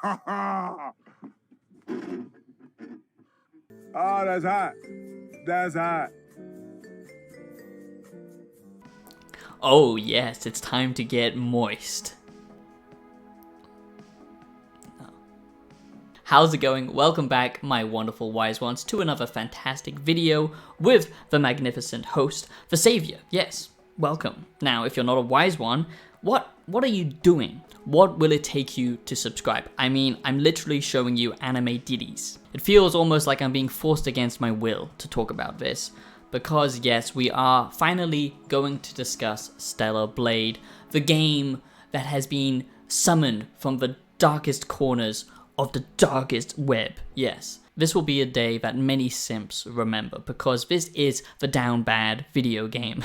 Oh, that's hot. That's hot. Oh yes, it's time to get moist. How's it going? Welcome back, my wonderful wise ones, to another fantastic video with the magnificent host, the Savior. Yes, welcome. Now, if you're not a wise one, what are you doing? What will it take you to subscribe? I mean, I'm literally showing you anime ditties. It feels almost like I'm being forced against my will to talk about this, because yes, we are finally going to discuss Stellar Blade, the game that has been summoned from the darkest corners of the darkest web. Yes, this will be a day that many simps remember, because this is the down bad video game.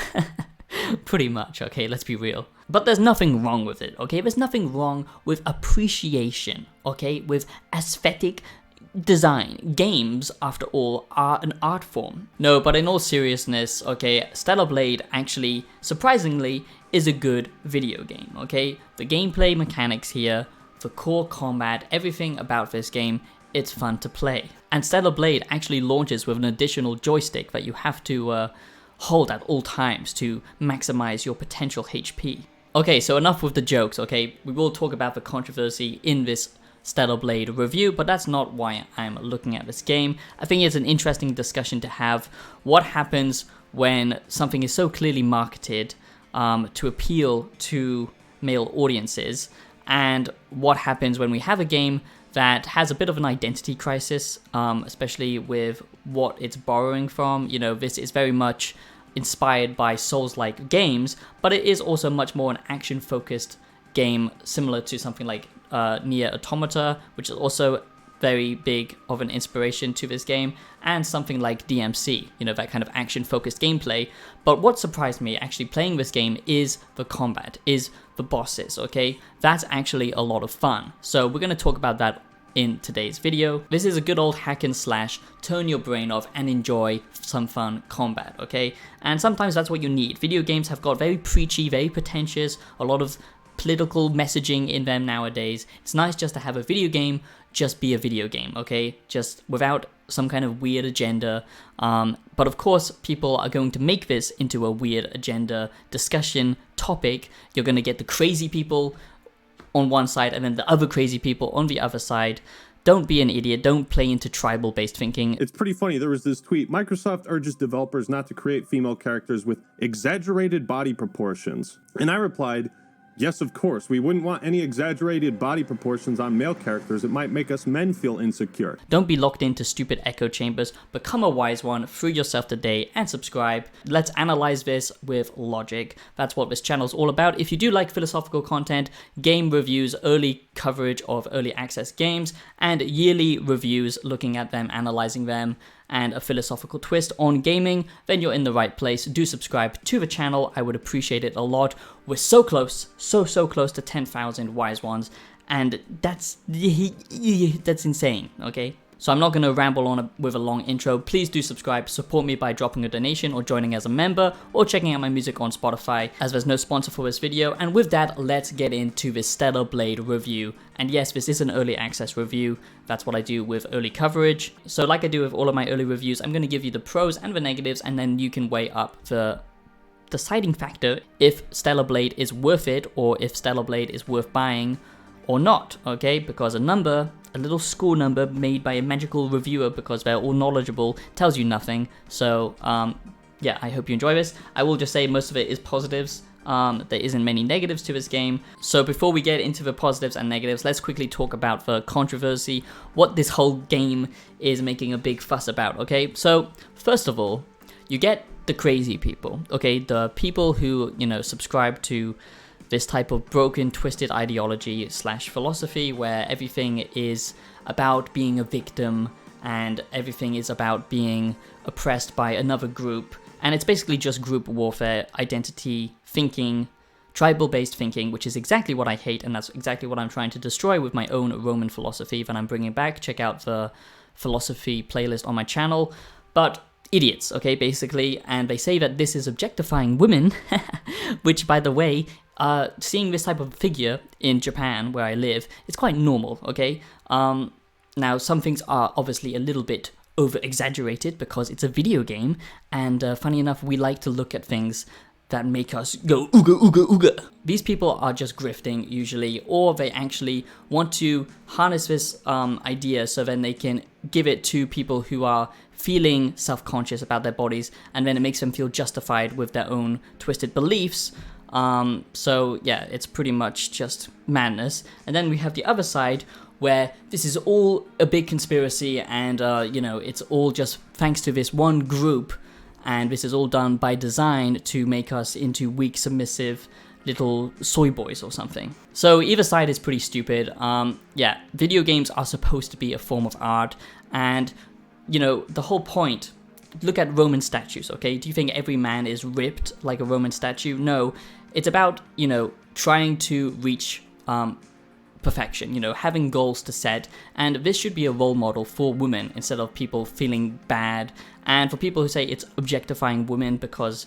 Pretty much, okay, let's be real. But there's nothing wrong with it, okay? There's nothing wrong with appreciation, okay? With aesthetic design. Games, after all, are an art form. No, but in all seriousness, okay, Stellar Blade actually, surprisingly, is a good video game, okay? The gameplay mechanics here, the core combat, everything about this game, it's fun to play. And Stellar Blade actually launches with an additional joystick that you have to hold at all times to maximize your potential HP. Okay, so enough with the jokes, okay? We will talk about the controversy in this Stellar Blade review, but that's not why I'm looking at this game. I think it's an interesting discussion to have. What happens when something is so clearly marketed to appeal to male audiences, and what happens when we have a game that has a bit of an identity crisis, especially with what it's borrowing from. You know, this is very much inspired by Souls-like games, but it is also much more an action-focused game, similar to something like Nier Automata, which is also very big of an inspiration to this game, and something like DMC, you know, that kind of action-focused gameplay. But what surprised me actually playing this game is the combat, is the bosses, okay? That's actually a lot of fun. So we're going to talk about that in today's video. This is a good old hack and slash, turn your brain off and enjoy some fun combat, okay? And sometimes that's what you need. Video games have got very preachy, very pretentious, a lot of political messaging in them nowadays. It's nice just to have a video game just be a video game, okay? Just without some kind of weird agenda. But of course, people are going to make this into a weird agenda discussion topic. You're going to get the crazy people on one side and then the other crazy people on the other side. Don't be an idiot. Don't play into tribal-based thinking. It's pretty funny. There was this tweet. Microsoft urges developers not to create female characters with exaggerated body proportions. And I replied, yes, of course. We wouldn't want any exaggerated body proportions on male characters. It might make us men feel insecure. Don't be locked into stupid echo chambers. Become a wise one. Free yourself today and subscribe. Let's analyze this with logic. That's what this channel is all about. If you do like philosophical content, game reviews, early coverage of early access games, and yearly reviews looking at them, analyzing them, and a philosophical twist on gaming, then you're in the right place. Do subscribe to the channel. I would appreciate it a lot. We're so close, so close to 10,000 wise ones, and that's insane, okay? So I'm not going to ramble on with a long intro. Please do subscribe, support me by dropping a donation or joining as a member or checking out my music on Spotify, as there's no sponsor for this video. And with that, let's get into this Stellar Blade review. And yes, this is an early access review. That's what I do with early coverage. So like I do with all of my early reviews, I'm going to give you the pros and the negatives, and then you can weigh up the deciding factor if Stellar Blade is worth it, or if Stellar Blade is worth buying or not, okay? Because a little score number made by a magical reviewer, because they're all knowledgeable, tells you nothing. So yeah, I hope you enjoy this. I will just say most of it is positives. There isn't many negatives to this game. So before we get into the positives and negatives, let's quickly talk about the controversy, what this whole game is making a big fuss about, okay? So first of all, you get the crazy people, okay? The people who, you know, subscribe to this type of broken, twisted ideology slash philosophy where everything is about being a victim and everything is about being oppressed by another group. And it's basically just group warfare, identity thinking, tribal-based thinking, which is exactly what I hate, and that's exactly what I'm trying to destroy with my own Roman philosophy that I'm bringing back. Check out the philosophy playlist on my channel. But idiots, okay, basically, and they say that this is objectifying women, which, by the way, seeing this type of figure in Japan, where I live, it's quite normal, okay? Now, some things are obviously a little bit over-exaggerated because it's a video game, and funny enough, we like to look at things that make us go ooga ooga ooga. These people are just grifting usually, or they actually want to harness this idea so then they can give it to people who are feeling self-conscious about their bodies, and then it makes them feel justified with their own twisted beliefs. So yeah, it's pretty much just madness. And then we have the other side where this is all a big conspiracy, and you know, it's all just thanks to this one group, and this is all done by design to make us into weak, submissive little soy boys or something. So either side is pretty stupid. Yeah, video games are supposed to be a form of art, and you know, the whole point, look at Roman statues, okay? Do you think every man is ripped like a Roman statue? No, it's about, you know, trying to reach perfection, you know, having goals to set, and this should be a role model for women instead of people feeling bad, and for people who say it's objectifying women because,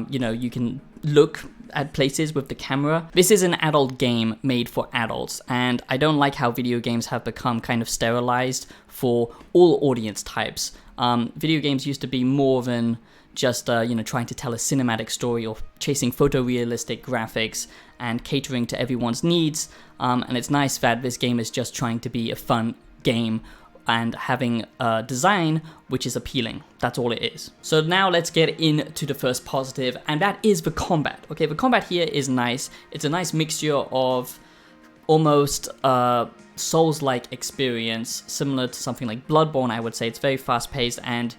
you know, you can look at places with the camera. This is an adult game made for adults, and I don't like how video games have become kind of sterilized for all audience types. Video games used to be more than just, you know, trying to tell a cinematic story or chasing photorealistic graphics and catering to everyone's needs. And it's nice that this game is just trying to be a fun game and having a design which is appealing. That's all it is. So now let's get into the first positive, and that is the combat. Okay, the combat here is nice. It's a nice mixture of almost Souls-like experience, similar to something like Bloodborne, I would say. It's very fast-paced, and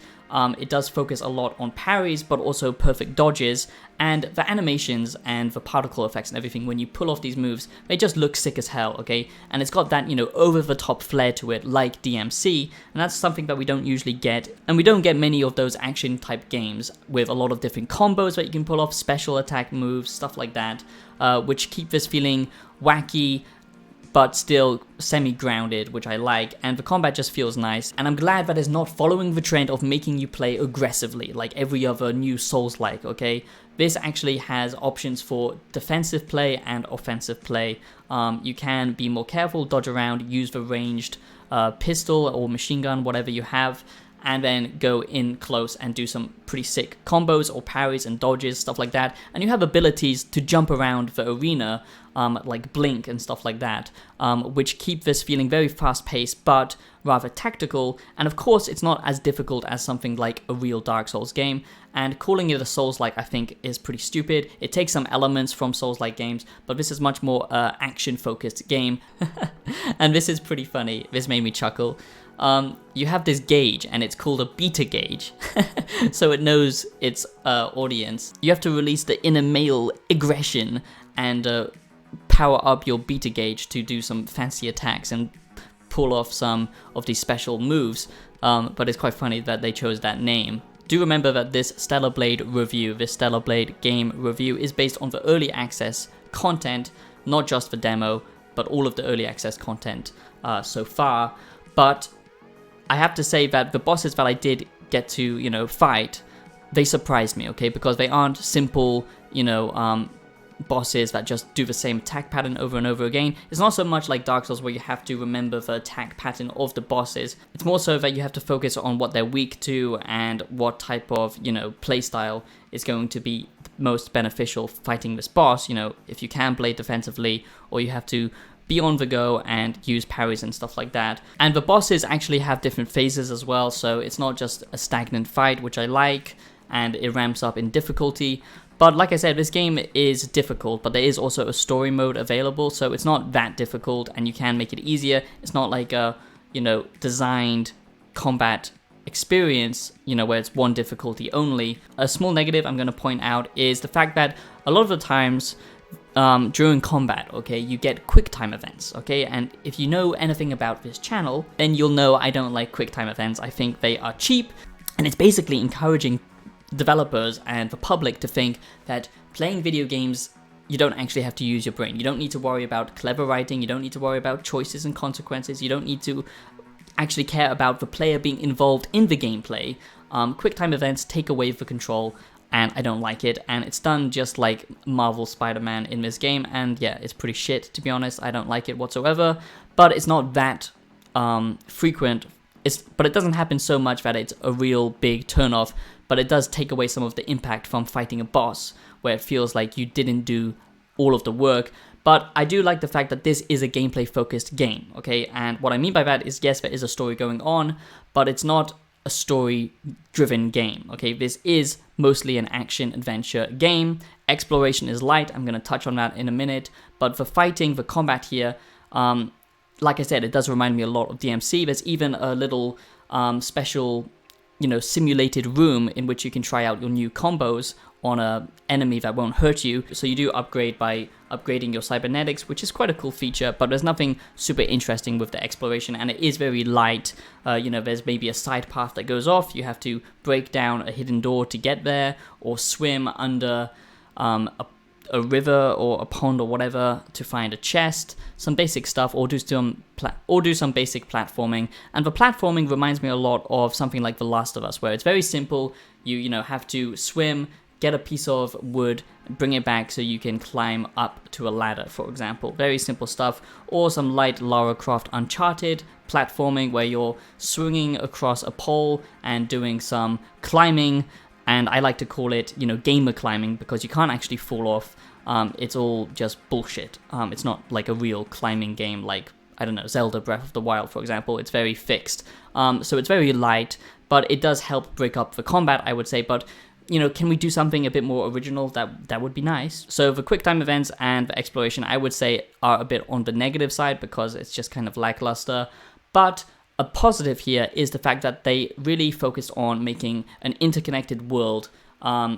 it does focus a lot on parries, but also perfect dodges, and the animations and the particle effects and everything, when you pull off these moves, they just look sick as hell, okay? And it's got that, you know, over-the-top flair to it, like DMC, and that's something that we don't usually get, and we don't get many of those action-type games with a lot of different combos that you can pull off, special attack moves, stuff like that, which keep this feeling wacky, but still semi-grounded, which I like, and the combat just feels nice, and I'm glad that it's not following the trend of making you play aggressively, like every other new Souls-like, okay? This actually has options for defensive play and offensive play. You can be more careful, dodge around, use the ranged pistol or machine gun, whatever you have, and then go in close and do some pretty sick combos or parries and dodges, stuff like that. And you have abilities to jump around the arena, like blink and stuff like that, which keep this feeling very fast-paced but rather tactical. And of course, it's not as difficult as something like a real Dark Souls game, and calling it a Souls-like, I think, is pretty stupid. It takes some elements from Souls-like games, but this is much more action-focused game. And this is pretty funny. This made me chuckle. You have this gauge, and it's called a beta gauge, so it knows its audience. You have to release the inner male aggression and power up your beta gauge to do some fancy attacks and pull off some of these special moves, but it's quite funny that they chose that name. Do remember that this Stellar Blade review, this Stellar Blade game review, is based on the early access content, not just the demo, but all of the early access content so far. But I have to say that the bosses that I did get to, you know, fight, they surprised me, okay? Because they aren't simple, you know, bosses that just do the same attack pattern over and over again. It's not so much like Dark Souls where you have to remember the attack pattern of the bosses. It's more so that you have to focus on what they're weak to and what type of, you know, playstyle is going to be most beneficial fighting this boss. You know, if you can play defensively, or you have to be on the go and use parries and stuff like that. And the bosses actually have different phases as well, so it's not just a stagnant fight, which I like, and it ramps up in difficulty. But like I said, this game is difficult, but there is also a story mode available, so it's not that difficult, and you can make it easier. It's not like a, you know, designed combat experience, you know, where it's one difficulty only. A small negative I'm going to point out is the fact that a lot of the times during combat, okay, you get quick time events, okay, and if you know anything about this channel, then you'll know I don't like quick time events. I think they are cheap, and it's basically encouraging developers and the public to think that playing video games, you don't actually have to use your brain. You don't need to worry about clever writing, you don't need to worry about choices and consequences, you don't need to actually care about the player being involved in the gameplay. Quick time events take away the control, and I don't like it, and it's done just like Marvel Spider-Man in this game, and yeah, it's pretty shit, to be honest. I don't like it whatsoever, but it's not that frequent, but it doesn't happen so much that it's a real big turnoff, but it does take away some of the impact from fighting a boss, where it feels like you didn't do all of the work. But I do like the fact that this is a gameplay-focused game, okay? And what I mean by that is, yes, there is a story going on, but it's not a story-driven game, okay? This is mostly an action-adventure game. Exploration is light, I'm going to touch on that in a minute, but the fighting, the combat here, like I said, it does remind me a lot of DMC. There's even a little special, simulated room in which you can try out your new combos on a enemy that won't hurt you. So you do upgrade by upgrading your cybernetics, which is quite a cool feature, but there's nothing super interesting with the exploration, and it is very light. There's maybe a side path that goes off, you have to break down a hidden door to get there, or swim under a river or a pond or whatever to find a chest, some basic stuff, or do some basic platforming. And the platforming reminds me a lot of something like The Last of Us, where it's very simple. You have to swim, get a piece of wood, bring it back so you can climb up to a ladder, for example. Very simple stuff. Or some light Lara Croft Uncharted platforming where you're swinging across a pole and doing some climbing. And I like to call it, gamer climbing, because you can't actually fall off. It's all just bullshit. It's not like a real climbing game like, I don't know, Zelda Breath of the Wild, for example. It's very fixed. So it's very light, but it does help break up the combat, I would say. But can we do something a bit more original? That would be nice. So the quick time events and the exploration, I would say, are a bit on the negative side because it's just kind of lackluster. But a positive here is the fact that they really focused on making an interconnected world,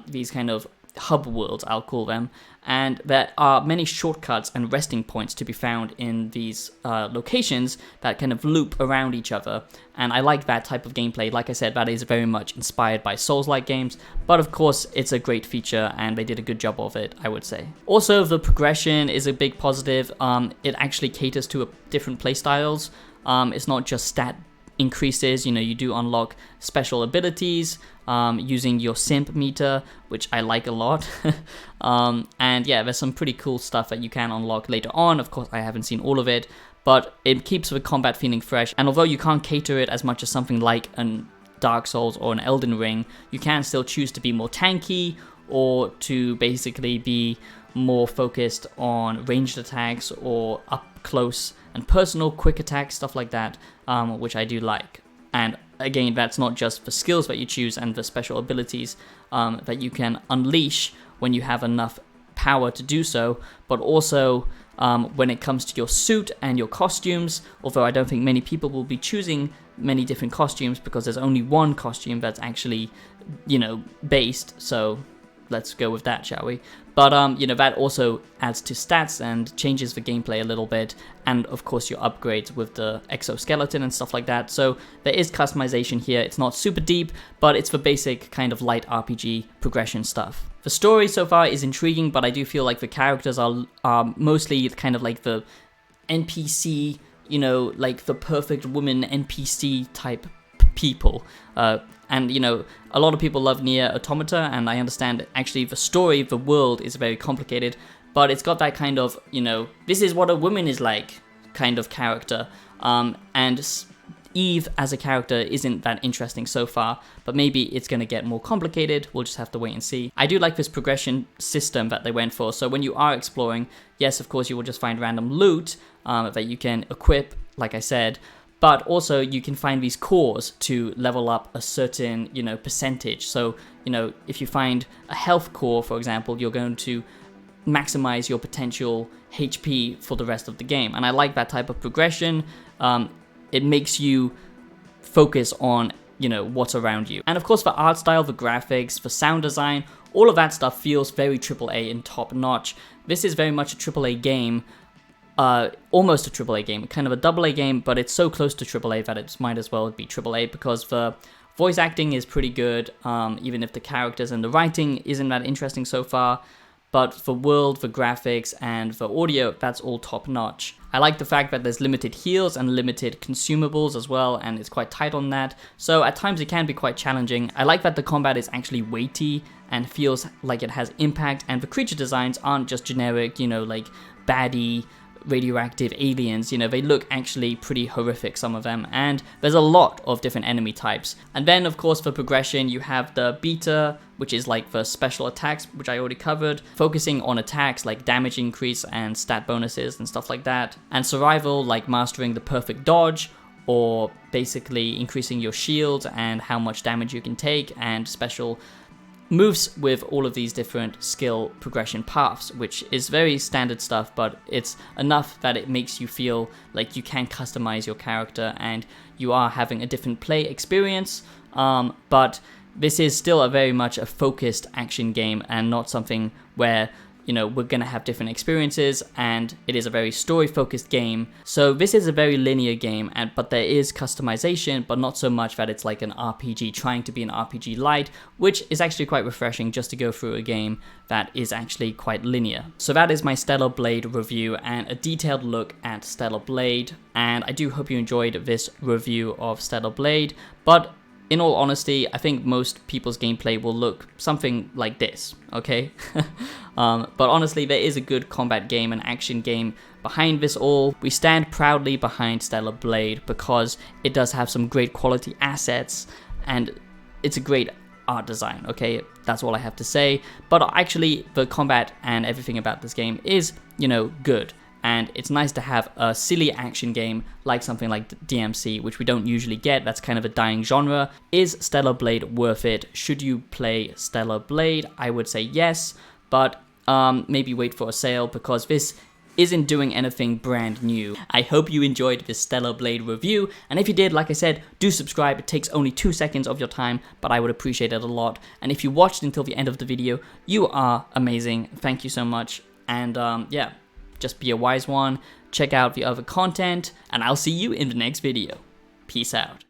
these kind of hub worlds, I'll call them, and there are many shortcuts and resting points to be found in these locations that kind of loop around each other, and I like that type of gameplay. Like I said, that is very much inspired by Souls-like games, but of course it's a great feature and they did a good job of it, I would say. Also, the progression is a big positive. It actually caters to different playstyles. It's not just stat increases, you do unlock special abilities using your simp meter, which I like a lot. And yeah, there's some pretty cool stuff that you can unlock later on. Of course, I haven't seen all of it, but it keeps the combat feeling fresh. And although you can't cater it as much as something like an Dark Souls or an Elden Ring, you can still choose to be more tanky or to basically be more focused on ranged attacks or up close and personal quick attacks, stuff like that, which I do like. And again, that's not just the skills that you choose and the special abilities that you can unleash when you have enough power to do so, but also when it comes to your suit and your costumes, although I don't think many people will be choosing many different costumes because there's only one costume that's actually, based, so let's go with that, shall we? But, that also adds to stats and changes the gameplay a little bit, and of course your upgrades with the exoskeleton and stuff like that. So there is customization here. It's not super deep, but it's the basic kind of light RPG progression stuff. The story so far is intriguing, but I do feel like the characters are mostly kind of like the NPC, like the perfect woman NPC type people. And, a lot of people love Nier Automata, and I understand actually the story, the world is very complicated, but it's got that kind of, this is what a woman is like kind of character. And Eve as a character isn't that interesting so far, but maybe it's going to get more complicated. We'll just have to wait and see. I do like this progression system that they went for. So when you are exploring, yes, of course, you will just find random loot that you can equip, like I said, but also you can find these cores to level up a certain, percentage. So, if you find a health core, for example, you're going to maximize your potential HP for the rest of the game. And I like that type of progression. It makes you focus on, what's around you. And of course, the art style, the graphics, the sound design, all of that stuff feels very AAA and top notch. This is very much a AAA game. Almost a AAA game, kind of a AA game, but it's so close to AAA that it might as well be AAA because the voice acting is pretty good, even if the characters and the writing isn't that interesting so far. but for world, for graphics, and for audio, that's all top notch. I like the fact that there's limited heals and limited consumables as well, and it's quite tight on that, so at times it can be quite challenging. I like that the combat is actually weighty and feels like it has impact, and the creature designs aren't just generic, you know, like baddie, radioactive aliens. You know, they look actually pretty horrific, some of them, and there's a lot of different enemy types. And then of course for progression you have the beta, which is like the special attacks, which I already covered, focusing on attacks like damage increase and stat bonuses and stuff like that, and survival, like mastering the perfect dodge, or basically increasing your shield and how much damage you can take, and special moves with all of these different skill progression paths, which is very standard stuff, but it's enough that it makes you feel like you can customize your character and you are having a different play experience. But this is still a very much a focused action game and not something where, you know, we're gonna have different experiences, and it is a very story focused game. So this is a very linear game, but there is customization, but not so much that it's like an RPG trying to be an RPG light, which is actually quite refreshing just to go through a game that is actually quite linear. So that is my Stellar Blade review and a detailed look at Stellar Blade, and I do hope you enjoyed this review of Stellar Blade, but in all honesty, I think most people's gameplay will look something like this, okay? But honestly, there is a good combat game and action game behind this all. We stand proudly behind Stellar Blade because it does have some great quality assets and it's a great art design, okay? That's all I have to say. But actually, the combat and everything about this game is, you know, good. And it's nice to have a silly action game like something like DMC, which we don't usually get. That's kind of a dying genre. Is Stellar Blade worth it? Should you play Stellar Blade? I would say yes, but maybe wait for a sale because this isn't doing anything brand new. I hope you enjoyed this Stellar Blade review, and if you did, like I said, do subscribe. It takes only 2 seconds of your time, but I would appreciate it a lot. And if you watched until the end of the video, you are amazing. Thank you so much, and yeah. Just be a wise one, check out the other content, and I'll see you in the next video. Peace out.